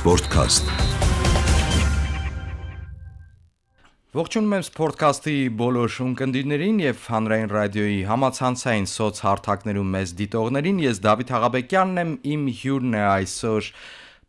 Sportcast. Ողջունում եմ Sportcast-ի բոլոր ունկնդիրներին եւ Հանրային ռադիոյի համացանցային սոցհարթակներում մեզ դիտողներին։ Ես Դավիթ Աղաբեկյանն եմ, իմ հյուրն է այսօր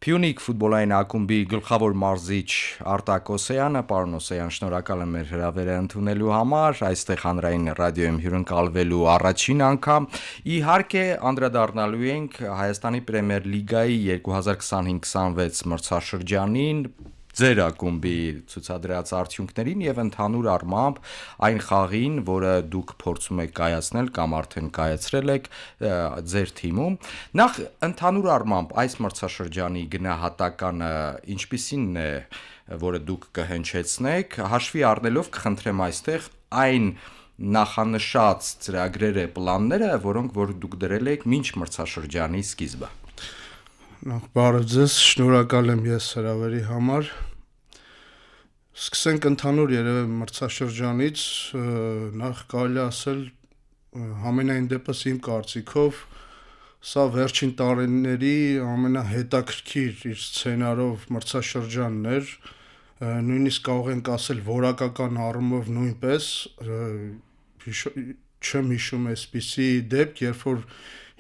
Փյունիկ ֆուտբոլային ակումբի գլխավոր մարզիչ Արտակ Օսեյանը։ Պարոն Օսեյան, շնորհակալ եմ մեր հրավերը ընդունելու համար, այստեղ Հանրային ռադիոյում հյուրընկալվելու առաջին անգամ։ Իհարկե, անդրադառնալու ենք Հայաստանի Պրեմիեր լիգայի 2025-26 մրցաշրջանին, ձեր ակումբի ցուցադրած արդյունքներին եւ ընդհանուր առմամբ այն խաղին, որը դուք փորձում եք կայացնել կամ արդեն կայացրել եք ձեր թիմում։ Նախ ընդհանուր առմամբ այս մրցաշրջանի գնահատականը ինչպիսին է, որը դուք կհնչեցնեք, հաշվի առնելով կխնդրեմ այստեղ այն նախանշած ծրագրերը, պլանները, որոնք որ դուք դրել եք մինչ մրցաշրջանի սկիզբը։ Բարև ձեզ, շնորհակալ եմ ես հրավերի համար։ Սկսենք ընդհանուր երևի մրցաշրջանից, նախ կարելի ասել համենայն դեպս իմ կարծիքով սա վերջին տարիների ամենահետաքրքիր իր սցենարով մրցաշրջանն էր, նույնիսկ կարող ենք ասել որակական առումով նույնպես, չեմ հիշում այսպիսի դեպք, երբ որ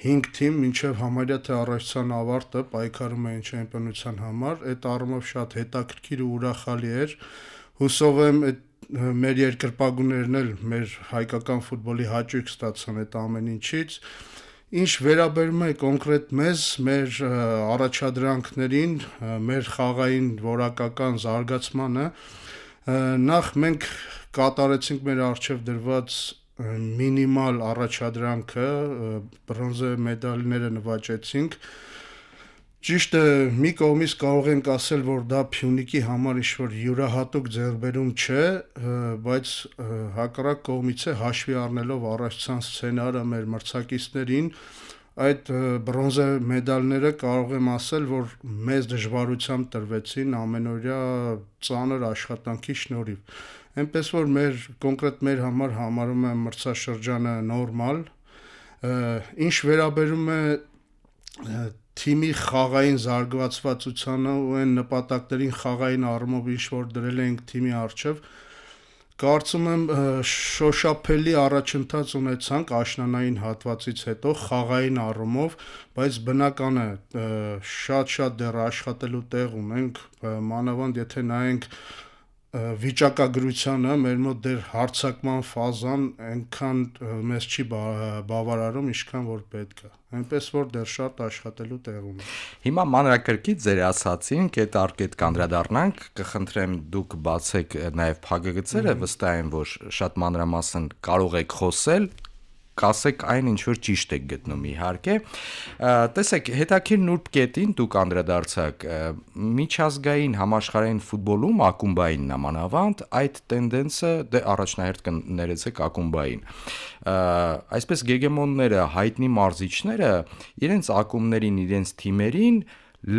5 թիմ մինչև համարյա թե առաջացան ավարտը պայքարում էին չեմպիոնության համար, այդ առումով շատ հետաքրքիր ու ուրախալի էր։ Հուսով եմ մեր երկրպագուներն էլ մեր հայկական ֆուտբոլի հաճույք ստացան այդ ամեն ինչից։ Ինչ վերաբերում է կոնկրետ մեզ, մեր առաջադրանքներին, մեր խաղային որակական զարգացմանը, նախ մենք կատարեցինք մեր առջև դրված մինիմալ առաջադրանքը, բրոնզե մեդալները նվաճեցինք։ Ճիշտ է, մի կողմից կարող ենք ասել, որ դա Փյունիկի համար ինչ-որ յուրահատուկ ձեռքբերում չէ, բայց հակառակ կողմից է հաշվի առնելով առաջացան սցենարը մեր մրցակիցներին, այդ բրոնզե մեդալները կարող եմ ասել, որ մեծ դժվարությամբ տրվեցին ամենօրյա ծանր աշխատանքի շնորհիվ։ Այնպես որ կոնկրետ մեր համար համարում եմ մրցաշրջանը նորմալ։ Ինչ վերաբերում է թիմի խաղային զարգացվածությանը ու այն նպատակներին խաղային առումով ինչ որ դրել ենք թիմի առջև, կարծում եմ շոշափելի առաջընթաց ունեցանք աշնանային հատվածից հետո խաղային առումով, բայց բնական է շատ դեռ աշխատելու տեղ ունենք, մանավանդ եթե նայենք վիճակագրությանը, մեր մոտ դեռ հարձակման ֆազան այնքան մեզ չի բավարարում, ինչքան որ պետք է։ Այնպես որ դեռ շատ աշխատելու տեղ ունի։ Հիմա մանրակրկիտ ձեր ասացին, կետ առ կետ կանդրադառնանք, կխնդրեմ դուք բացեք նաև փակագծերը, վստահ եմ, որ շատ մանրամասն կարող եք խոսել, կասեք այն ինչ որ ճիշտ եք գտնում իհարկե։ Տեսեք, հետաքրքիր նուրբ կետին դուք անդրադարձաք միջազգային համաշխարհային ֆուտբոլում ակումբային նամանավանդ այդ տենդենսը դե առաջնահերթ կներեցեք ակումբային։ Այսպես գեգեմոնները, հայտնի մարզիչները իրենց ակումբներին, իրենց թիմերին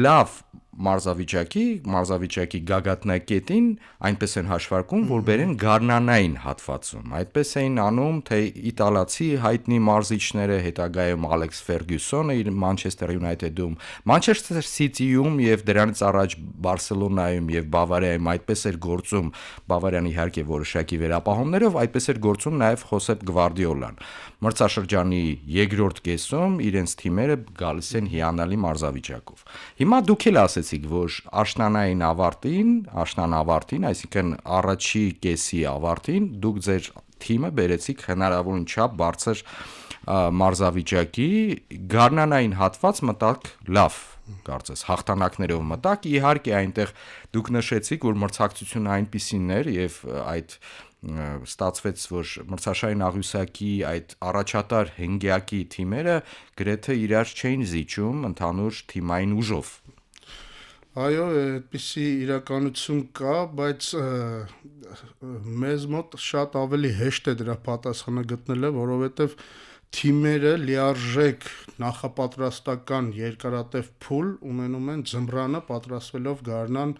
լավ մարզավիճակի գագաթնակետին այնպես են հաշվարկում, որ բերեն գարնանային հատվածում։ Այդպես էին անում, թե իտալացի հայտնի մարզիչները, հետագայում Ալեքս Ֆերգյուսոնը իր Մանչեսթեր Յունայթեդում, Մանչեսթեր Սիթիում եւ դրանից առաջ Բարսելոնայում եւ Բավարիայում այդպես էր գործում, Բավարիան իհարկե որոշակի վերապահումներով, այդպես էր գործում նաեւ Խոսեփ Գվարդիոլան։ Մրցաշրջանի երկրորդ կեսում իրենց թիմերը գալիս են հիանալի մարզավիճակով։ Հիմա դուք էլ ասեցիք, որ աշնանային ավարտին, այսինքն առաջի կեսի ավարտին, դուք ձեր թիմը բերեցիք հնարավորին չափ բարձր մարզավիճակի, գարնանային հատված մտաք լավ, կարծես հաղթանակներով մտաք, իհարկե այնտեղ դուք նշեցիք, որ մրցակցությունը այնպիսին էր եւ այդ ստացվեց, որ մրցաշային աղյուսակի այդ առաջատար հնգյակի թիմերը գրեթե իրար չէին զիջում ընդհանուր թիմային ուժով։ Այո, այդպիսի իրականություն կա, բայց մեզ մոտ շատ ավելի հեշտ է դրա պատասխանը գտնելը, որովհետև թիմերը լիարժեք նախապատրաստական երկարատև փուլ ունենում են ձմռանը պատրաստվելով գարնան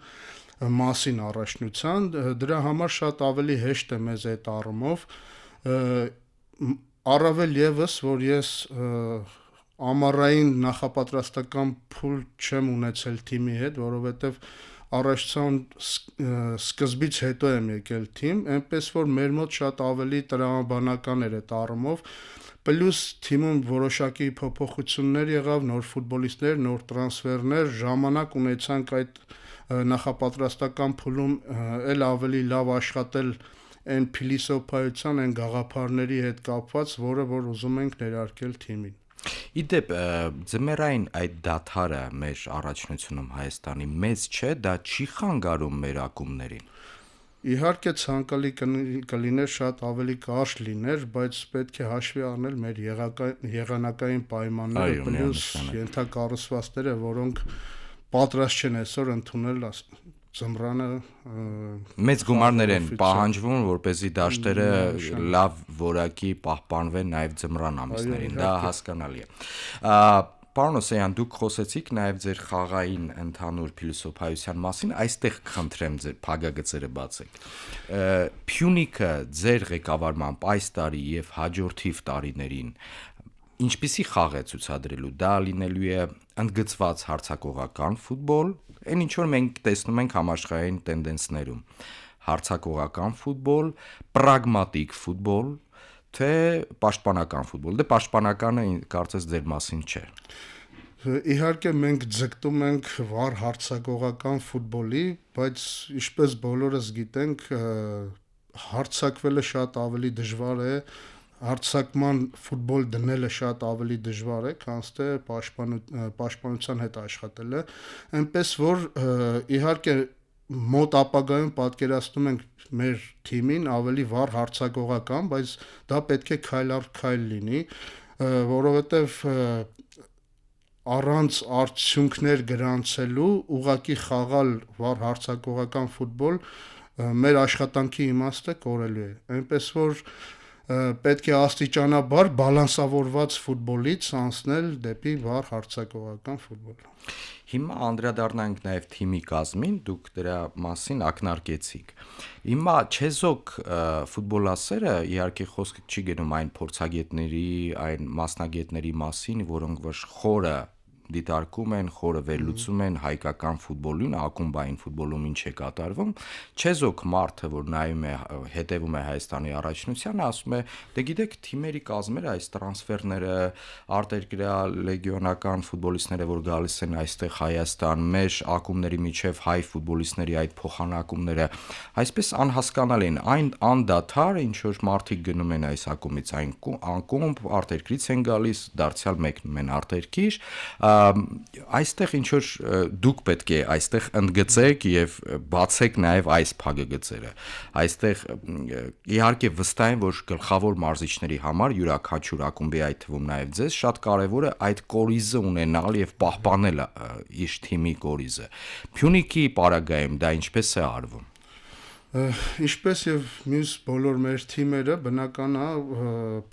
մասին առաջնության, դրա համար շատ ավելի հեշտ է մեզ այդ առումով, առավել եւս, որ ես ամառային նախապատրաստական փուլ չեմ ունեցել թիմի հետ, որովհետև առաջացան սկզբից հետո եմ եկել թիմ, այնպես որ մեր մոտ շատ ավելի տրամաբանական էր այդ առումով, պլյուս թիմում որոշակի փոփոխություններ եղավ, նոր ֆուտբոլիստներ, նոր տրանսֆերներ, ժամանակ ունեցանք այդ նախապատրաստական փուլում էլ ավելի լավ աշխատել այն փիլիսոփայության, այն գաղափարների հետ կապված, որը որ ուզում ենք ներարկել թիմին։ Իդեպ ձմեռային այդ դադարը մեր առաջնությունում Հայաստանի մեծ չէ, դա չի խանգարում մեր ակումբներին։ Իհարկե ցանկալի կլիներ շատ ավելի կարճ լիներ, բայց պետք է հաշվի առնել մեր եղանակային պայմանները, պլյուս ենթակառուցվածքները, որոնք պատրաստ չեն այսօր ընդունել ձմռանը մեծ գումարներ են պահանջվում, որպեսզի դաշտերը լավ որակի պահպանվեն նաև ձմռան ամիսներին, դա հասկանալի է։ Պարոն Օսեյան, դուք խոսեցիք նաև ձեր խաղային ընդհանուր փիլիսոփայության մասին, այստեղ կխնդրեմ ձեր փակագծերը բացեք։ Փյունիկը ձեր ղեկավարմամբ այս տարի եւ հաջորդիվ տարիներին ինչպիսի խաղ է ցուցադրելու, դա լինելու է ընդգծված հարձակողական ֆուտբոլ, այն ինչ որ մենք տեսնում ենք համաշխարհային տենդենսներում, հարձակողական ֆուտբոլ, պրագմատիկ ֆուտբոլ, թե պաշտպանական ֆուտբոլ։ Դե պաշտպանականը կարծես ձեր մասին չէ։ Իհարկե մենք ձգտում ենք վառ հարձակողական ֆուտբոլի, բայց ինչպես բոլորս գիտենք, հարձակվելը շատ ավելի դժվար է, հարձակման ֆուտբոլ դնելը շատ ավելի դժվար է, քան թե պաշտպանության հետ աշխատելը, այնպես որ իհարկե մոտ ապագայում պատկերացնում ենք մեր թիմին ավելի վառ հարձակողական, բայց դա պետք է քայլ առ քայլ լինի, որովհետև առանց արդյունքներ գրանցելու ուղղակի խաղալ վառ հարձակողական ֆուտբոլ մեր աշխատանքի իմաստը կորելու է, այնպես որ պետք է աստիճանաբար բալանսավորված ֆուտբոլից անցնել դեպի վառ հարձակողական ֆուտբոլ։ Հիմա անդրադառնանք նաև թիմի կազմին, դուք դրա մասին ակնարկեցիք։ Հիմա չեզոք ֆուտբոլասերը իհարկե խոսքը չի գնում այն փորձագետների, այն մասնագետների մասին, որոնք խորը դիտարկում են, խորը վերլուծում են հայկական ֆուտբոլին, ակումբային ֆուտբոլում ինչ է կատարվում, չեզոք մարդը, որ նայում է, հետևում է Հայաստանի առաջնությանը, ասում է, դե գիտեք, թիմերի կազմերը, այս տրանսֆերները, արտերկրյա լեգիոնական ֆուտբոլիստները, որ գալիս են այստեղ Հայաստան, մեր ակումբների միջև հայ ֆուտբոլիստների այդ փոխանակումները, այսպես անհասկանալի են, այն անդադար, ինչ որ մարդիկ գնում են այս ակումբից այն ակումբ, արտերկրից են գալիս, դարձյալ մեկնում են արտերկիր, այստեղ ինչ որ դուք պետք է այստեղ ընդգծեք եւ բացեք նաեւ այս փակագծերը։ Այստեղ իհարկե վստահ եմ, որ գլխավոր մարզիչների համար յուրաքանչյուր ակումբի այդ թվում նաեւ ձեզ շատ կարեւոր է այդ կորիզը ունենալ եւ պահպանել իր թիմի կորիզը։ Փյունիկի պարագայում դա ինչպես է արվում։ Ինչպես եւ մյուս բոլոր մեր թիմերը բնական է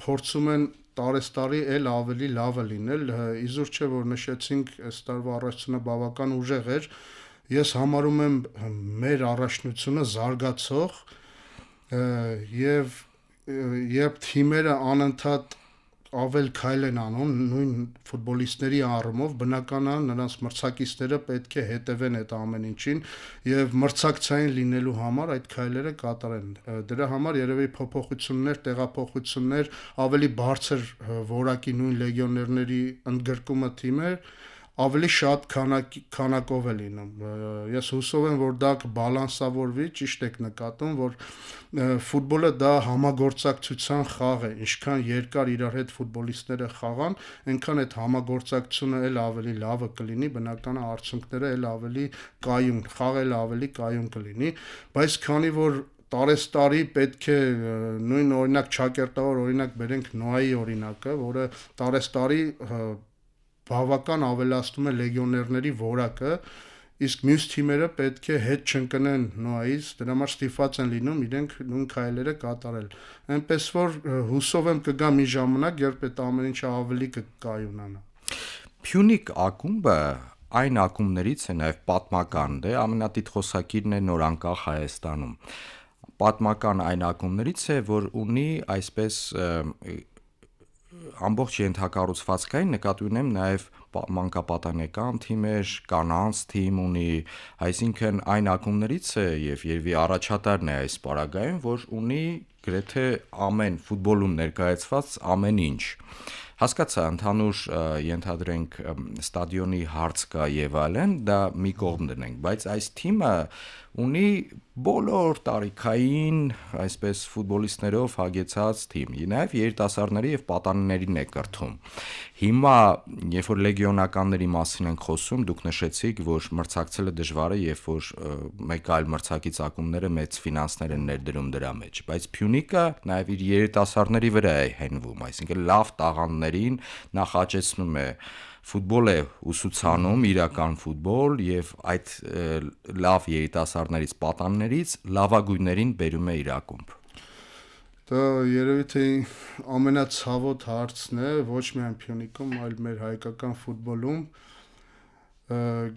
փորձում են տարեստարի էլ ավելի լավը լինել, իզուր չէ որ նշեցինք այս տարվա առաջնությունը բավական ուժեղ էր, ես համարում եմ մեր առաջնությունը զարգացող եւ երբ թիմերը անընդհատ ավել քայլ են անում նույն ֆուտբոլիստների առումով, բնական է նրանց մրցակիցները պետք է հետևեն այդ ամեն ինչին եւ մրցակցային լինելու համար այդ քայլերը կատարեն։ Դրա համար երևի փոփոխություններ, տեղափոխություններ, ավելի բարձր որակի նույն լեգիոներների ընդգրկումը թիմեր ավելի շատ քանակով է լինում։ Ես հուսով եմ, որ դա կբալանսավորվի, ճիշտ եք նկատում, որ ֆուտբոլը դա համագործակցության խաղ է, ինչքան երկար իրար հետ ֆուտբոլիստները խաղան, այնքան այդ համագործակցությունը էլ ավելի լավը կլինի, բնական է արդյունքները էլ ավելի կայուն, խաղը ավելի կայուն կլինի, բայց քանի որ տարեստարի պետք է նույն օրինակ ճակերտավոր օրինակ բերենք Նոայի օրինակը, որը տարեստարի բավական ավելացնում է լեգիոներների որակը, իսկ մյուս թիմերը պետք է հետ չընկնեն Նոայից, դրա համար ստիպված են լինում իրենք նույն քայլերը կատարել։ Այնպես որ հուսով եմ կգա մի ժամանակ, երբ այդ ամեն ինչը ավելի կկայունանա։ Փյունիկ ակումբը այն ակումբներից է նաև պատմական, դե ամենատիտղոսակիրն է նորանկախ Հայաստանում։ Պատմական այն ակումբներից է, որ ունի այսպես ամբողջ ենթակառուցվածքային նկատի ունեմ նաև մանկապատանեկան թիմեր, կանանց թիմ ունի, այսինքն այն ակումբներից է եւ երևի առաջատարն է այս պարագայում, որ ունի գրեթե ամեն ֆուտբոլում ներկայացված ամեն ինչ։ Հասկացա, ընդհանուր ենթադրենք ստադիոնի հարց կա եւ այլն, դա մի կողմ դնենք, բայց այս թիմը ունի բոլոր տարիքային, այսպես ֆուտբոլիստներով հագեցած թիմ, նաև երիտասարդների եւ պատանիներին է կրթում։ Հիմա, երբ որ լեգիոնականների մասին ենք խոսում, դուք նշեցիք, որ մրցակցելը դժվար է, երբ որ մեկ այլ մրցակից ակումբները մեծ ֆինանսներ են ներդրում դրա մեջ, բայց Փյունիկը նաև իր երիտասարդների վրա է հենվում, այսինքն լավ տաղանդներին նախաճեցնում է ֆուտբոլ է ուսուցանում, իրական ֆուտբոլ եւ այդ լավ երիտասարդներից պատաններից լավագույններին բերում է իր ակումբ։ Դա երևի թե ամենացավոտ հարցն է ոչ միայն Փյունիկում, այլ մեր հայկական ֆուտբոլում։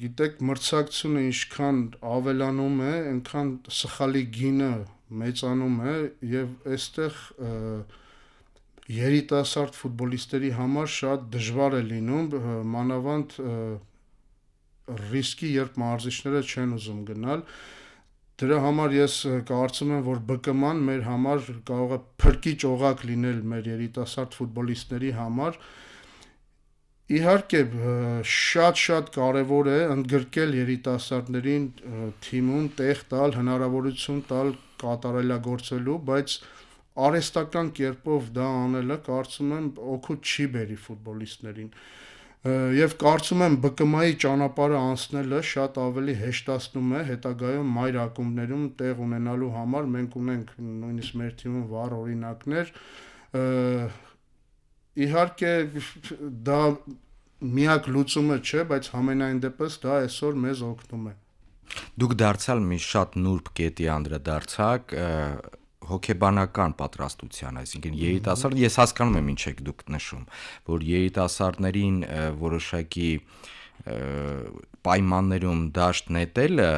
Գիտեք, մրցակցությունը ինչքան ավելանում է, այնքան սխալի գինը մեծանում է եւ այստեղ երիտասարդ ֆուտբոլիստերի համար շատ դժվար է լինում, մանավանդ ռիսկի, երբ մարզիչները չեն ուզում գնալ։ Դրա համար ես կարծում եմ, որ ԲԿՄ-ն մեր համար կարող է փրկիչ օղակ լինել մեր երիտասարդ ֆուտբոլիստների համար։ Իհարկե, շատ կարևոր է ընդգրկել երիտասարդներին թիմում, տեղ տալ, հնարավորություն տալ կատարելագործելու, բայց արհեստական կերպով դա անելը կարծում եմ օգուտ չի բերի ֆուտբոլիստներին։ Եվ կարծում եմ ԲԿՄ-ի ճանապարհը անցնելը շատ ավելի հեշտացնում է հետագայում մայր ակումբներում տեղ ունենալու համար։ Մենք ունենք նույնիսկ մեր թիմում վառ օրինակներ։ Իհարկե դա միակ լուծումը չէ, բայց համենայն դեպս դա այսօր մեզ օգնում է։ Դուք դարձյալ մի շատ նուրբ կետի անդրադարձաք հոգեբանական պատրաստության, այսինքն երիտասարդ, ես հասկանում եմ ինչ եք դուք նշում, որ երիտասարդներին որոշակի պայմաններում դաշտ նետելը,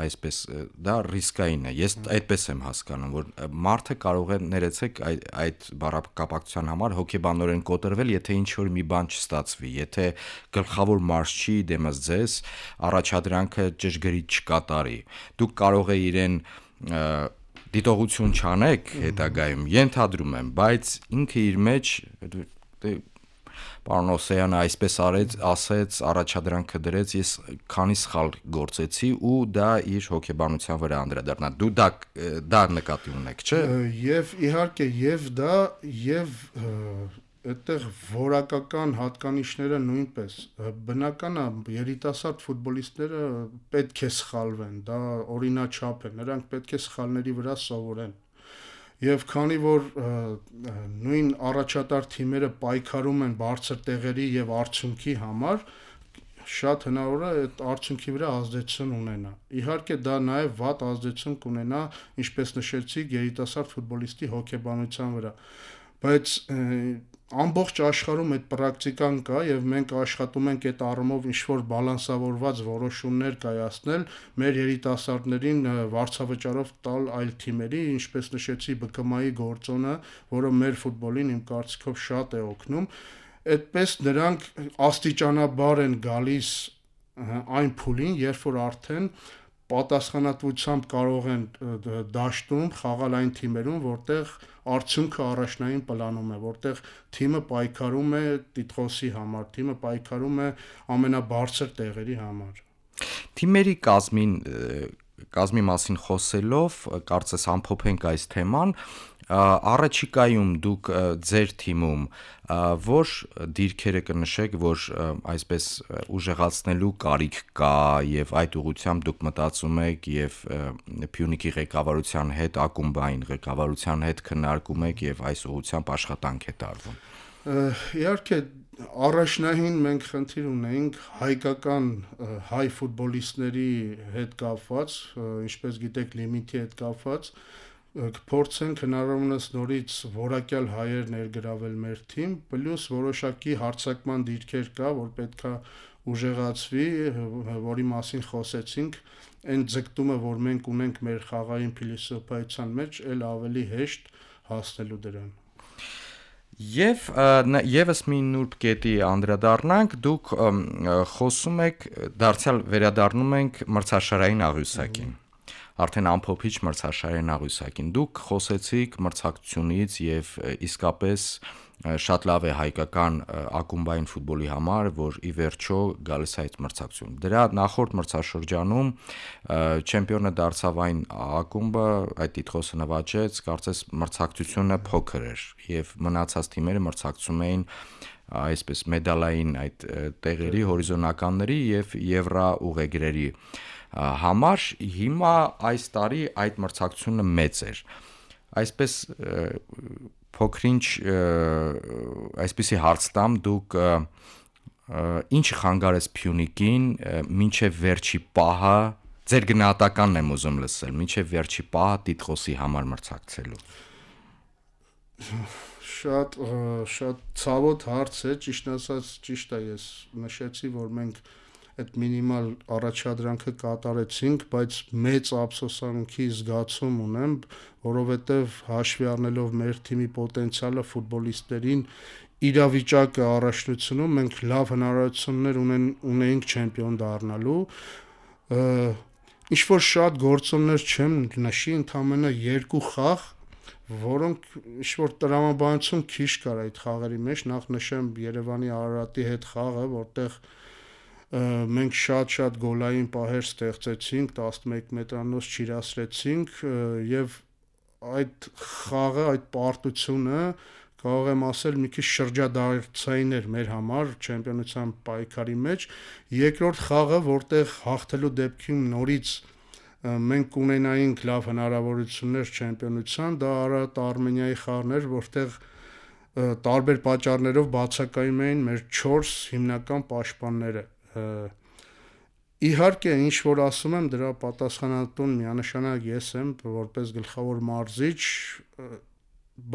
այսպես դա ռիսկային է։ Ես այդպես եմ հասկանում, որ մարդը կարող է, ներեցեք, այդ բառակապակցության համար հոգեբանորեն կոտրվել, եթե ինչ որ մի բան չստացվի, եթե գլխավոր մարզչի դեմս ձեզ առաջադրանքը ճշգրիտ չկատարի։ Դուք կարող եք իրեն դիտողություն չանեք հետագայում, ենթադրում եմ, բայց ինքը իր մեջ պարոն Օսեյանը այսպես ասեց, առաջադրանքը դրեց, ես քանի սխալ գործեցի ու դա իր հոգեբանության վրա անդրադառնա։ Դու դա նկատի ունեք, չէ՞։ Եվ իհարկե եւ դա եւ այդտեղ որակական հատկանիշները նույնպես բնական է, երիտասարդ ֆուտբոլիստները պետք է սխալվեն, դա օրինաչափ է, նրանք պետք է սխալների վրա սովորեն։ Եվ քանի որ նույն առաջատար թիմերը պայքարում են բարձր տեղերի եւ արդյունքի համար, շատ հնարավոր է այդ արդյունքի վրա ազդեցություն ունենա։ Իհարկե դա նաեւ վատ ազդեցություն կունենա, ինչպես նշեցիք, երիտասարդ ֆուտբոլիստի հոգեբանության վրա։ Բայց ամբողջ աշխարհում այդ պրակտիկան կա եւ մենք աշխատում ենք այդ առումով ինչ-որ բալանսավորված որոշումներ կայացնել, մեր երիտասարդներին վարձավճարով տալ այլ թիմերի, ինչպես նշեցի ԲԿՄ-ի գործոնը, որը մեր ֆուտբոլին իմ կարծիքով շատ է օգնում։ Այդպես նրանք աստիճանաբար են գալիս այն փուլին, երբ որ արդեն պատասխանատվությամբ կարող են դաշտում խաղալ այն թիմերում, որտեղ արդյունքը առաջնային պլանում է, որտեղ թիմը պայքարում է տիտղոսի համար, թիմը պայքարում է ամենաբարձր տեղերի համար։ Թիմերի կազմի մասին խոսելով, կարծես ամփոփենք այս թեման, առաջիկայում դուք ձեր թիմում որ դիրքերը կնշեք, որ այսպես ուժեղացնելու կարիք կա եւ այդ ուղղությամբ դուք մտածում եք եւ Փյունիկի ղեկավարության հետ, ակումբային ղեկավարության հետ քննարկում եք եւ այս ուղղությամբ աշխատանք է տարվում։ Իհարկե առաջնային մենք խնդիր ունենք հայկական հայ ֆուտբոլիստների հետ կապված, ինչպես գիտեք, լիմիտի հետ կապված, կփորձենք հնարավորինս նորից որակյալ հայեր ներգրավել մեր թիմ, պլյուս որոշակի հարձակման դիրքեր կա, որ պետքա ուժեղացվի, որի մասին խոսեցինք, այն ձգտումը, որ մենք ունենք մեր խաղային փիլիսոփայության մեջ, էլ ավելի հեշտ հասնելու դրան։ Եվ եւս մի նուրբ կետի անդրադառնանք, դուք խոսում եք, դարձյալ վերադառնում ենք մրցաշարային աղյուսակին։ Արդեն ամփոփիչ մրցաշարային աղյուսակին։ Դուք խոսեցիք մրցակցությունից եւ իսկապես շատ լավ է հայկական ակումբային ֆուտբոլի համար, որ ի վերջո գալիս է այդ մրցակցություն։ Դրա նախորդ մրցաշրջանում չեմպիոնը դարձավ այն ակումբը, այդ տիտղոսը նվաճեց, կարծես մրցակցությունը փոքր էր եւ մնացած թիմերը մրցակցում էին այսպես մեդալային այդ տեղերի հորիզոնականների եւ եվրո ուղեգրերի համար հիմա այս տարի այդ մրցակցությունը մեծ էր այսպես փոքրինչ այսպեսի հարց տամ դուք ինչ խանգարեց Փյունիկին մինչև վերջի պահը ձեր գնահատականն եմ ուզում լսել մինչև վերջի պահը տիտղոսի համար մրցակցելու շատ ցավոտ հարց է ճիշտ ասած ճիշտ է ես նշեցի որ մենք այդ մինիմալ առաջադրանքը կատարեցինք, բայց մեծ ափսոսանքի զգացում ունեմ, որովհետև հաշվի առնելով մեր թիմի պոտենցիալը ֆուտբոլիստերին իրավիճակը առաջնությունում մենք լավ հնարավորություններ ունեինք չեմպիոն դառնալու ինչ որ շատ գործոններ չեմ նշի ընդամենը 2 խաղ որոնք ինչ որ տրամաբանություն քիչ կար այդ խաղերի մեջ նախ նշեմ Երևանի Արարատի հետ խաղը որտեղ մենք շատ գոլային պահեր ստեղծեցինք 11 մետրանոց չիրասրեցինք եւ այդ խաղը այդ պարտությունը կարող եմ ասել մի քիչ շրջադարձային էր մեր համար չեմպիոնության պայքարի մեջ երկրորդ խաղը որտեղ հաղթելու դեպքում նորից մենք ունենայինք լավ հնարավորություններ չեմպիոնության դա Արարատ Արմենիայի խաղն էր որտեղ տարբեր պատճառներով բացակայում էին մեր 4 հիմնական պաշտպանները Իհարկե ինչ որ ասում եմ դրա պատասխանատուն միանշանակ ես եմ որպես գլխավոր մարզիչ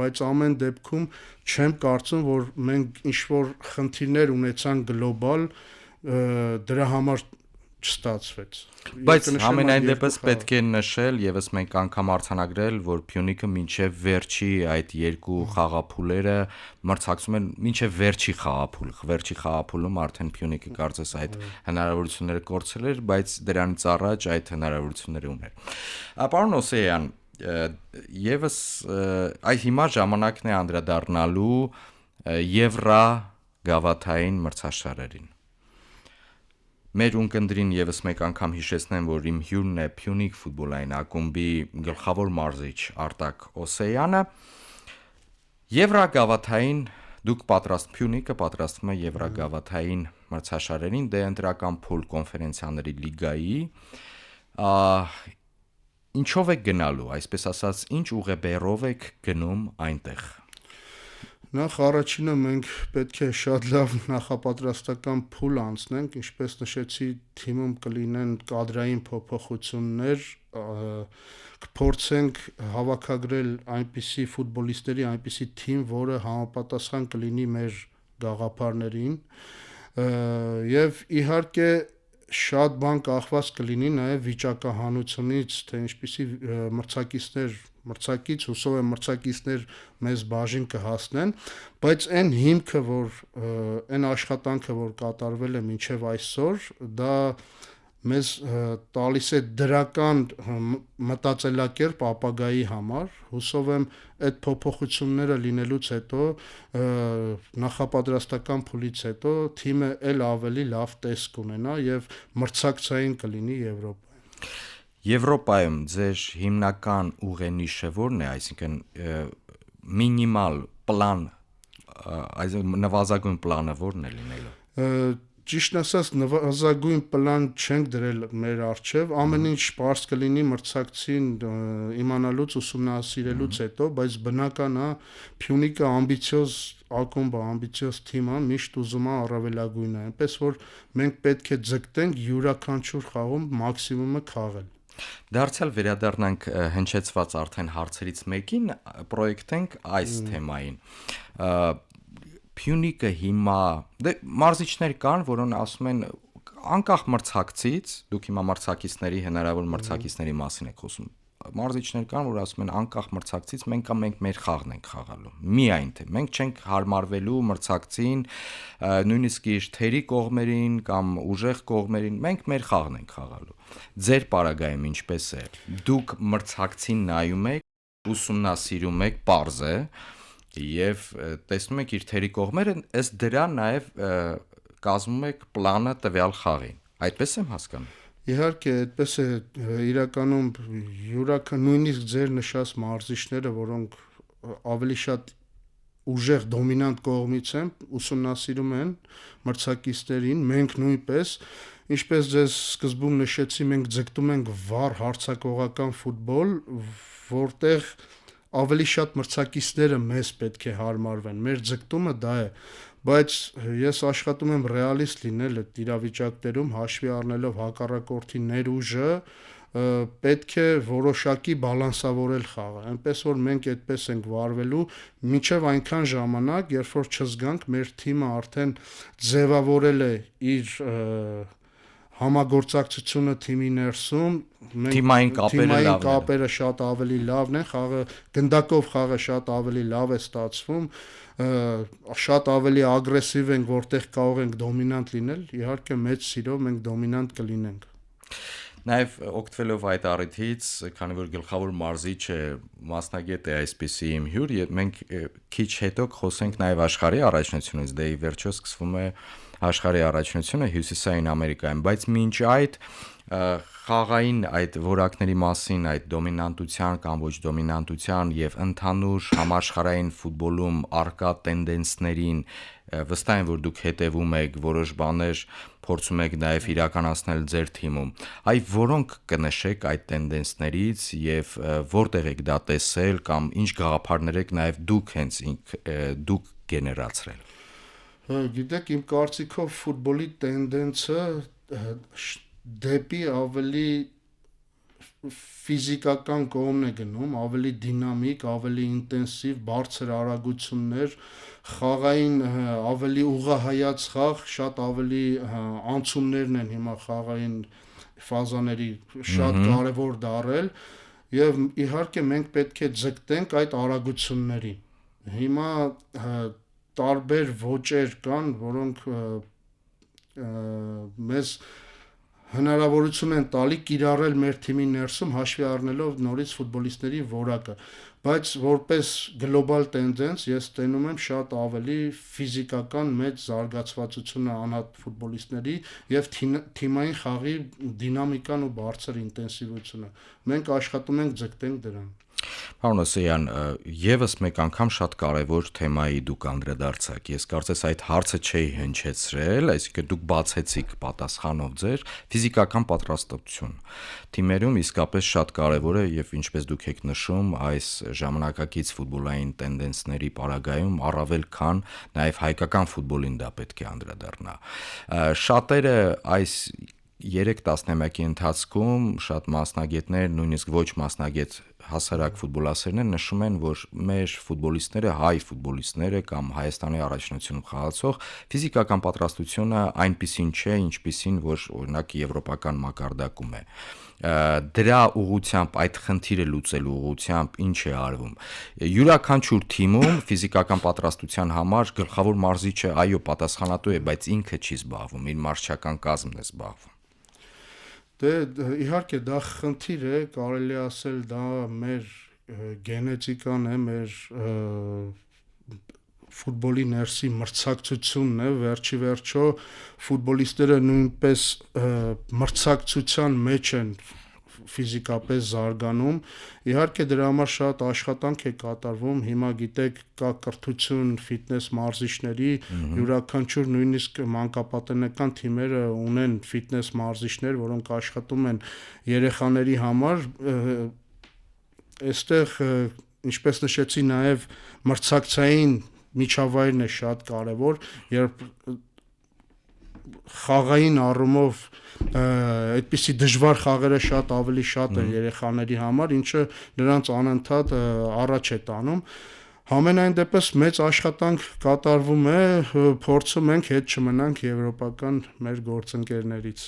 բայց ամեն դեպքում չեմ կարծում որ մենք ինչ որ խնդիրներ ունեցանք գլոբալ դրա համար չստացվեց Բայց ամենայն դեպս պետք է նշել եւս մենք անգամ արձանագրել որ Փյունիկը մինչեւ վերջի այդ երկու խաղափուլերը մրցակցում են մինչեւ վերջի խաղափուլում արդեն Փյունիկը կարծես այդ հնարավորությունները կորցրել էր բայց դրանից առաջ այդ հնարավորությունները ուներ Պարոն Օսեյան եւս այդ հիմա ժամանակն է անդրադառնալու Եվրո գավաթային մրցաշարերին Մեր ունկնդրին եւս մեկ անգամ հիշեցնեմ, որ իմ հյուրն է Փյունիկ ֆուտբոլային ակումբի գլխավոր մարզիչ Արտակ Օսեյանը։ Եվրագավաթային դուք Փյունիկը պատրաստվում է Եվրագավաթային մրցաշարերին, դե ընտրական փուլ կոնֆերենցիաների լիգայի։ Ինչով եք գնալու, այսպես ասած, ինչ ուղեբեռով եք գնում այնտեղ։ Նախ առաջինը մենք պետք է շատ լավ նախապատրաստական փուլ անցնենք, ինչպես նշեցի, թիմում կլինեն կադրային փոփոխություններ, կփորձենք հավաքագրել այնպիսի ֆուտբոլիստերի, այնպիսի թիմ, որը համապատասխան կլինի մեր գաղափարներին, եւ իհարկե շատ բան կախված կլինի նաեւ վիճակահանությունից, թե ինչպիսի մրցակից հուսով եմ մրցակիցներ մեզ բաժին կհասնեն, բայց այն հիմքը, որ այն աշխատանքը, որ կատարվել է մինչև այսօր, դա մեզ տալիս է դրական մտածելակերպ ապագայի համար, հուսով եմ այդ փոփոխությունները լինելուց հետո նախապատրաստական փուլից հետո թիմը ել ավելի լավ տեսք կունենա եւ մրցակցային կլինի Եվրոպայում։ Եվրոպայում ձեր հիմնական ուղենիշը ո՞րն է, այսինքն մինիմալ պլան, այսինքն նվազագույն պլանը ո՞րն է լինելու։ Ճիշտ ասած նվազագույն պլան չենք դրել մեր առջև, ամեն ինչ պարզ կլինի մրցակցին իմանալուց ուսումնասիրելուց հետո, բայց բնական է Փյունիկը ամբիցիոզ ակումբ է, ամբիցիոզ թիմ է, միշտ ուզում է առավելագույնը, այնպես որ մենք պետք է ձգտենք յուրաքանչյուր խաղում մաքսիմումը խաղալ։ Դարձյալ վերադառնանք հնչեցված արդեն հարցերից մեկին, պրոյեկտենք այս թեմային։ Փյունիկը հիմա դե մարզիչներ կան, որոնք ասում են անկախ մրցակցից, դուք հիմա մրցակիցների հնարավոր մրցակիցների մասին եք խոսում, մարզիչներ կան, որ ասում են անկախ մրցակցից մենք մեր խաղն ենք խաղալու։ Միայն թե մենք չենք հարմարվելու մրցակցին, նույնիսկ իր թերի կողմերին կամ ուժեղ կողմերին, մենք մեր խաղն ենք խաղալու։ Ձեր պարագայում ինչպես է։ Դուք մրցակցին նայում եք, ուսումնասիրում եք, պարզ է, եւ տեսնում եք իր թերի կողմերը, ըստ դրա նաեւ կազմում եք պլանը տվյալ խաղին։ Այդպես եմ հասկանում։ Իհարկե, այդպես է իրականում նույնիսկ ձեր նշած մարզիչները, որոնք ավելի շատ ուժեղ դոմինանտ կողմից են, ուսումնասիրում են մրցակիցներին, մենք նույնպես, ինչպես ձեզ սկզբում նշեցի, մենք ձգտում ենք վառ հարձակողական ֆուտբոլ, որտեղ ավելի շատ մրցակիցները մեզ պետք է հարմարվեն։ Մեր ձգտումը դա է, բայց ես աշխատում եմ ռեալիստ լինել այդ իրավիճակներում, հաշվի առնելով հակառակորդի ներուժը, պետք է որոշակի բալանսավորել խաղը, այնպես որ մենք այդպես ենք վարվելու մինչև այնքան ժամանակ, երբ որ չզգանք մեր թիմը արդեն ձևավորել է իր համագործակցությունը թիմի ներսում, թիմային կապերը շատ ավելի լավն են, գնդակով խաղը շատ ավելի լավ է ստացվում, շատ ավելի ագրեսիվ ենք, որտեղ կարող ենք դոմինանտ լինել, իհարկե մեծ սիրով մենք դոմինանտ կլինենք։ Նաև օգտվելով այդ առիթից, քանի որ գլխավոր մարզիչը մասնագետ է այսպիսի իմ հյուր, մենք քիչ հետո խոսենք նաև աշխարհի առաջնությունից, դե ի վերջո սկսվում է աշխարհի առաջնությունը Հյուսիսային Ամերիկայում, բայց մինչ այդ խաղային այդ որակների մասին, այդ դոմինանտության կամ ոչ դոմինանտության եւ ընդհանուր համաշխարհային ֆուտբոլում արկա տենդենսներին վստահ եմ, որ դուք հետևում եք, որոշ բաներ փորձում եք նաև իրականացնել ձեր թիմում։ Այ որոնք կնշեք այդ տենդենսներից եւ որտեղ եք դա տեսել կամ ինչ գաղափարներ եք նաև դուք հենց դուք գեներացրել։ Գիտեք, իմ կարծիքով ֆուտբոլի տենդենսը դեպի ավելի ֆիզիկական կողմն է գնում, ավելի դինամիկ, ավելի ինտենսիվ, բարձր արագություններ, խաղային ավելի ուղղահայաց խաղ, շատ ավելի անցումներն են հիմա խաղային ֆազաների շատ կարևոր դարել եւ իհարկե մենք պետք է ձգտենք այդ արագություններին։ Հիմա տարբեր ոճեր կան, որոնք մեզ հնարավորություն են տալի կիրառել մեր թիմի ներսում, հաշվի առնելով նորից ֆուտբոլիստների որակը, բայց որպես գլոբալ տենդենս ես տենում եմ շատ ավելի ֆիզիկական մեծ զարգացվածությունը անհատ ֆուտբոլիստների եւ թիմային խաղի դինամիկան ու բարձր ինտենսիվությունը։ Մենք աշխատում ենք ձգտենք դրան։ Պարոն Օսեյան, եւս մեկ անգամ շատ կարևոր թեմայի դուք անդրադարձաք։ Ես կարծես այդ հարցը չէի հնչեցրել, այսինքն դուք բացեցիք պատասխանով ձեր ֆիզիկական պատրաստություն։ Թիմերում իսկապես շատ կարևոր է եւ ինչպես դուք եք նշում, այս ժամանակակից ֆուտբոլային տենդենսների պարագայում առավել քան նաեւ հայկական ֆուտբոլին դա պետք է անդրադառնա։ Շատերը այս 3 տասնամյակի ընթացքում շատ մասնագետներ, նույնիսկ ոչ մասնագետ հասարակ ֆուտբոլասերներ նշում են, որ մեր ֆուտբոլիստները, հայ ֆուտբոլիստները կամ Հայաստանի առաջնությունում խաղացող ֆիզիկական պատրաստությունը այնպիսին չէ, ինչպիսին որ օրինակ եվրոպական մակարդակում է։ Դրա ուղղությամբ այդ խնդիրը լուծելու ուղղությամբ ինչ է արվում։ Յուրաքանչյուր թիմում ֆիզիկական պատրաստության համար գլխավոր մարզիչը այո պատասխանատու է, բայց ինքը չի զբաղվում, իր մարզչական կազմն է զբաղվում։ Դե իհարկե դա խնդիր է, կարելի ասել դա մեր գենետիկան է, մեր ֆուտբոլի ներսի մրցակցությունն է, վերջի վերջո ֆուտբոլիստները նույնպես մրցակցության մեջ են ֆիզիկապես զարգանում։ Իհարկե դրա համար շատ աշխատանք է կատարվում։ Հիմա գիտեք, կա կրթություն ֆիթնես մարզիչների, յուրաքանչյուր նույնիսկ մանկապատենական թիմերը ունեն ֆիթնես մարզիչներ, որոնք աշխատում են երեխաների համար։ Այստեղ, ինչպես նշեցի, նաև մրցակցային միջավայրն է շատ կարևոր, երբ խաղային առումով այդպիսի դժվար խաղերը շատ ավելի շատ են երեխաների համար, ինչը նրանց անընդհատ առաջ է տանում։ Համենայն դեպս մեծ աշխատանք կատարվում է, փորձում ենք հետ չմնանք եվրոպական մեր գործընկերներից։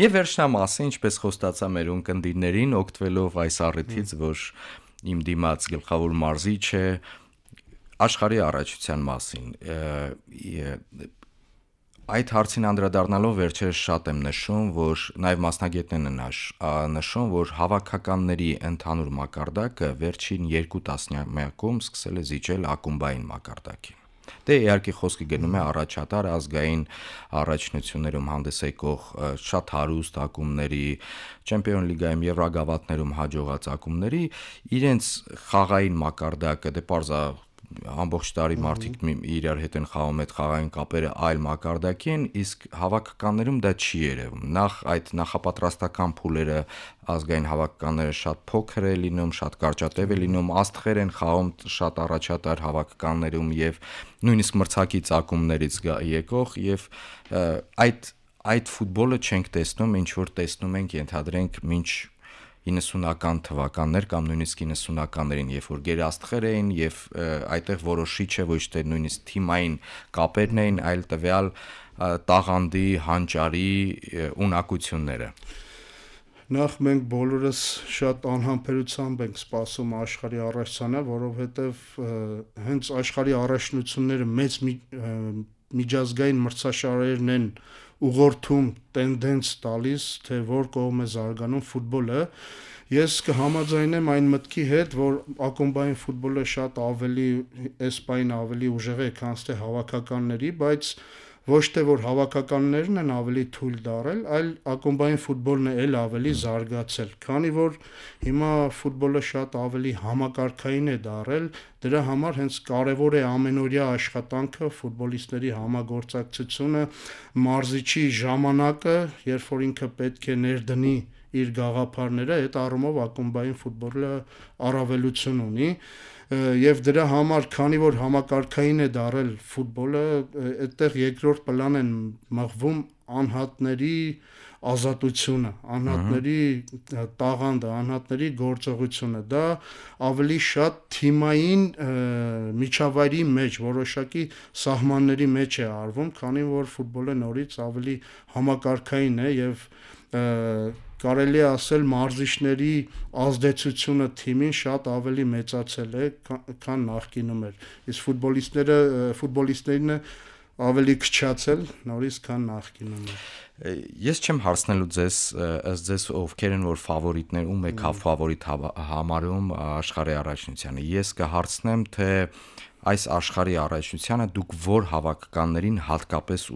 Եվ վերջնամասը, ինչպես խոստացա մեր ունկնդիրներին, օգտվելով այս առիթից, որ իմ դիմաց գլխավոր մարզիչ է, աշխարհի առաջության մասին։ Այդ հարցին անդրադառնալով վերջերս շատ եմ նշում, որ նաև մասնագետներն են նշում, որ հավաքականների ընդհանուր մակարդակը վերջին 2 տասնամյակում սկսել է զիջել ակումբային մակարդակին։ Դե իհարկե խոսքը գնում է առաջատար ազգային առաջնություններում հանդես եկող շատ հարուստ ակումբների, Չեմպիոն լիգայում, Եվրագավաթներում հաջողած ակումբների իրենց խաղային մակարդակը դե պարզա ամբողջ տարի մարդիկ իրար հետ են խաղում այդ խաղային կապերը այլ մակարդակի են, իսկ հավաքականներում դա չի երևում։ Նախ այդ նախապատրաստական փուլերը ազգային հավաքականները շատ փոքր է լինում, շատ կարճատև է լինում, աստղեր են խաղում շատ առաջատար հավաքականներում եւ նույնիսկ մրցակից ակումբներից եկող եւ այդ ֆուտբոլը չենք տեսնում, ինչ որ տեսնում ենք, ենթադրենք, մինչ 90-ական թվականներ կամ նույնիսկ 90-ականներին, երբ որ գերաստղեր էին եւ այդտեղ որոշիչը ոչ թե նույնիսկ թիմային կապերն էին, այլ տվյալ տաղանդի, հանճարի ունակությունները։ Նախ մենք բոլորս շատ անհամբերությամբ ենք սպասում աշխարհի առաջացանը, որովհետեւ հենց աշխարհի առաջնությունները մեծ միջազգային մրցաշարերն են ուղղորդում տենդենց տալիս, թե որ կողմ է զարգանում ֆուտբոլը։ Ես կհամաձայնեմ այն մտքի հետ, որ ակումբային ֆուտբոլը շատ ավելի էսպային ավելի ուժեղ է, քան թե հավաքականների, բայց ոչ թե որ հավաքականներն են ավելի թույլ դարել, այլ ակումբային ֆուտբոլն է էլ ավելի զարգացել, քանի որ հիմա ֆուտբոլը շատ ավելի համակարգային է դարել, դրա համար հենց կարևոր է ամենօրյա աշխատանքը, ֆուտբոլիստների համագործակցությունը, մարզիչի ժամանակը, երբ որ ինքը պետք է ներդնի իր գաղափարները, այդ առումով ակումբային ֆուտբոլը առավելություն ունի եւ դրա համար, քանի որ համակարգային է դարել ֆուտբոլը, այդտեղ երկրորդ պլան են մղվում անհատների ազատությունը, անհատների տաղանդը, անհատների գործողությունը, դա ավելի շատ թիմային միջավայրի մեջ, որոշակի սահմանների մեջ է արվում, քանի որ ֆուտբոլը նորից ավելի համակարգային է եւ կարելի է ասել մարզիչների ազդեցությունը թիմին շատ ավելի մեծացել է, քան նախկինում էր։ Իսկ ֆուտբոլիստներն ավելի քչացել նորից քան նախկինում էր։ Ես չեմ հարցնելու ձեզ, ըստ ձեզ ովքեր են որ ֆավորիտներ, ում եք ֆավորիտ համարում աշխարհի առաջնությանը։ Ես կհարցնեմ, թե այս աշխարհի առաջնությանը դուք որ հավաքականներին հատկապես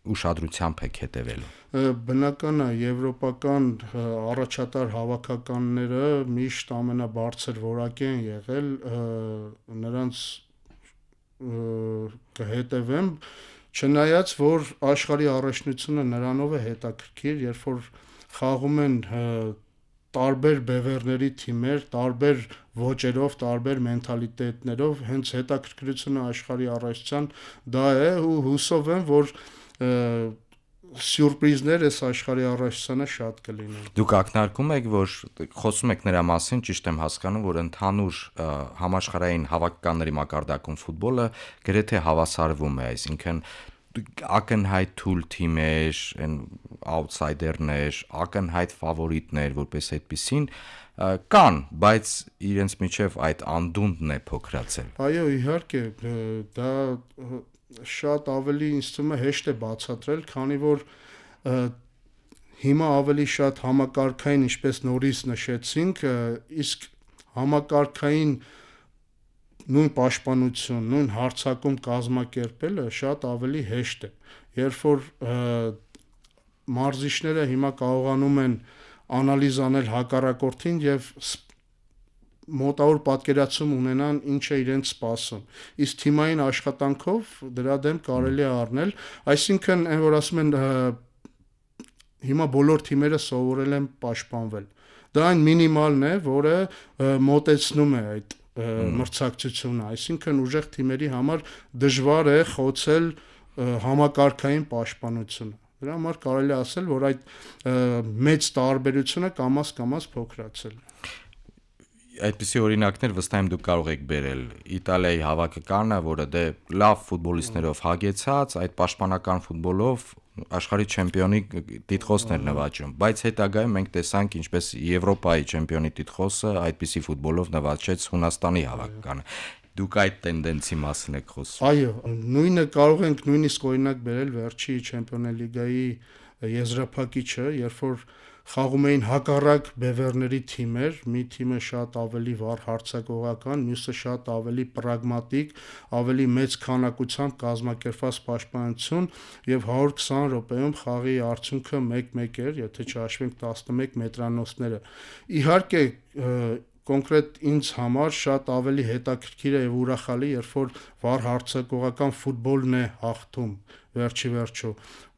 ուշադրությամբ եք հետևելու։ Բնական է, եվրոպական առաջատար հավաքականները միշտ ամենաբարձր որակի են եղել, նրանց կհետևեմ, չնայած որ աշխարհի առաջնությունը նրանով է հետաքրքիր, երբ որ խաղում են տարբեր բևեռների թիմեր, տարբեր ոճերով, տարբեր մենթալիտետներով, հենց հետաքրքրությունը աշխարհի առաջնության դա է ու հուսով եմ, որ սյուրպրիզներ այս աշխարհի առաջացանը շատ կլինեն։ Դուք ակնարկում եք, որ խոսում եք նրա մասին, ճիշտ եմ հասկանում, որ ընդհանուր համաշխարհային հավաքականների մակարդակում ֆուտբոլը գրեթե հավասարվում է, այսինքն ակնհայտ թույլ թիմեր, աութսայդերներ, ակնհայտ ֆավորիտներ, որպես այդպիսին կան, բայց իրենց միջև այդ անդունդն է փոքրացել։ Այո, իհարկե, դա շատ ավելի ինձ թվում է հեշտ է բացատրել, քանի որ հիմա ավելի շատ համակարգային, ինչպես նորից նշեցինք, իսկ համակարգային նույն պաշտպանություն, նույն հարձակում կազմակերպելը շատ ավելի հեշտ է։ Երբ որ մարզիչները հիմա կարողանում են անալիզ անել հակառակորդին եւ մոտավոր պատկերացում ունենան ինչ է իրենց սպասում։ Իսկ թիմային աշխատանքով դրա դեմ կարելի է առնել, այսինքն այն որ ասում են հիմա բոլոր թիմերը սովորել են պաշտպանվել։ Դա այն մինիմալն է, որը մոտեցնում է այդ մրցակցությունը, այսինքն ուժեղ թիմերի համար դժվար է խոցել համակարգային պաշտպանությունը։ Դրա համար կարելի է ասել, որ այդ մեծ տարբերությունը կամաց փոքրացել է։ Այդպիսի օրինակներ վստահ եմ դուք կարող եք բերել։ Իտալիայի հավաքականը, որը դե լավ ֆուտբոլիստներով հագեցած, այդ պաշտպանական ֆուտբոլով աշխարհի չեմպիոնի տիտղոսն էր նվաճում, բայց հետագայում մենք տեսանք ինչպես Եվրոպայի չեմպիոնի տիտղոսը այդպիսի ֆուտբոլով նվաճեց Հունաստանի հավաքականը։ Դուք այդ տենդենսի մասին եք խոսում։ Այո, նույնը կարող ենք նույնիսկ օրինակ բերել վերջի Չեմպիոններ լիգայի եզրափակիչը, երբ որ խաղում էին հակառակ բևեռների թիմեր, մի թիմը շատ ավելի վառ հարձակողական, մյուսը շատ ավելի պրագմատիկ, ավելի մեծ քանակությամբ կազմակերպված պաշտպանություն եւ 120 րոպեում խաղի արդյունքը 1-1 էր, եթե չհաշվենք 11 մետրանոցները։ Իհարկե կոնկրետ ինձ համար շատ ավելի հետաքրքիր է եւ ուրախալի, երբ որ վառ հարձակողական ֆուտբոլն է հաղթում վերջի վերջո,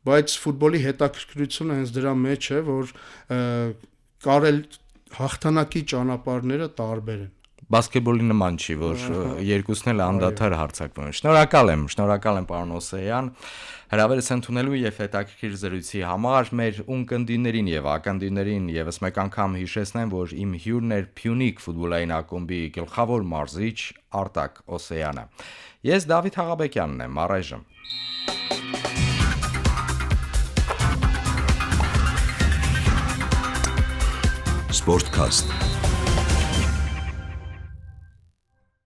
բայց ֆուտբոլի հետաքրքրությունը հենց դրա մեջ է, որ կարել հաղթանակի ճանապարհները տարբեր են։ Բասկետբոլի նման չի, որ երկուսն էլ անդադար հարձակվում են։ Շնորհակալ եմ պարոն Օսեյան, հրավերս ընդունելու եւ հետաքրքիր զրույցի համար մեր ունկնդիներին եւ ակնդիներին եւս մեկ անգամ հիշեցնեմ, որ իմ հյուրն էր Փյունիկ ֆուտբոլային ակումբի գլխավոր մարզիչ Արտակ Օսեյանը։ Ես Դավիթ Հաղաբեկյանն եմ, առայժմ Sportcast